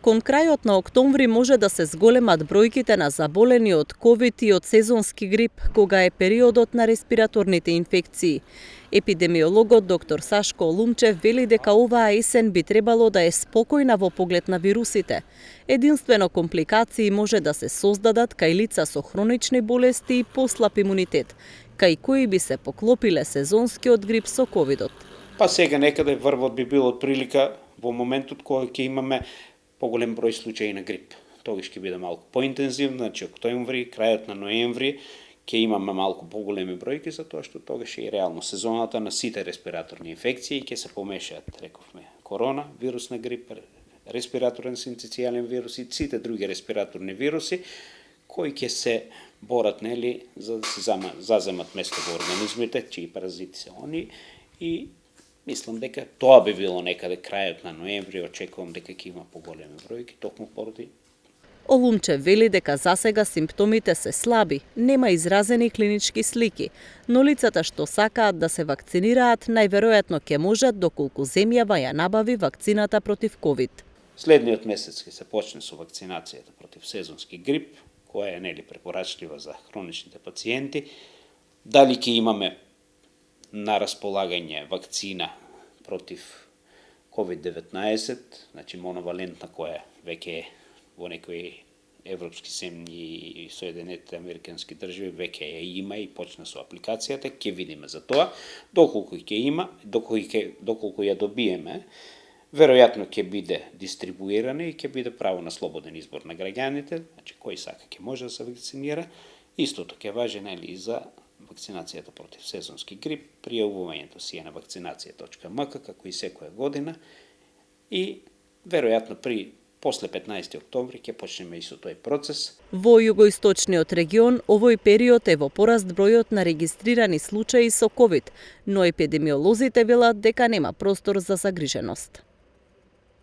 Кон крајот на октомври може да се зголемат бројките на заболени од ковид и од сезонски грип, кога е периодот на респираторните инфекции. Епидемиологот доктор Сашко Олумчев вели дека оваа есен би требало да е спокојна во поглед на вирусите. Единствено компликации може да се создадат кај лица со хронични болести и послаб имунитет, кај кои би се поклопиле сезонскиот грип со ковидот. Па сега некаде врвот би бил од прилика во моментот кој ќе имаме поголем број случаи на грип. Тогаш ќе биде малку поинтензивно, значи октомври, крајот на ноември ќе имаме малку поголеми бројки, затоа што тогаш е и реално сезоната на сите респираторни инфекции ќе се помешаат, рековме, корона, вирусна грип, респираторен синцитијален вирус и сите други респираторни вируси кои ќе се борат, нели, за да се заземат место во организмите, чии паразити се они, и мислам дека тоа би било некаде крајот на ноември, очекувам дека ќе има поголеми бројки, токму поради. Олумчев вели дека засега симптомите се слаби, нема изразени клинички слики, но лицата што сакаат да се вакцинираат најверојатно ќе можат доколку земјава ја набави вакцината против ковид. Следниот месец ќе се почне со вакцинацијата против сезонски грип, која е нели препорачлива за хроничните пациенти. Дали ќе имаме на располагање вакцина против COVID-19, значи моновалентна, која веќе е во некои европски земји и Соединетите Американски држави веќе ја има и почна со апликацијата, ќе видиме за тоа. Доколку ќе има, доколку ја добиеме, веројатно ќе биде дистрибуирана и ќе биде право на слободен избор на граѓаните, значи кој сака ќе може да се вакцинира. Истото ќе важи нели и за вакцинацијата против сезонски грип, пријавувањето си е на вакцинација.мк како и секоја година и веројатно после 15 октомври ќе почнеме и со тој процес. Во југоисточниот регион овој период е во пораст бројот на регистрирани случаи со ковид, но епидемиолозите велат дека нема простор за загриженост.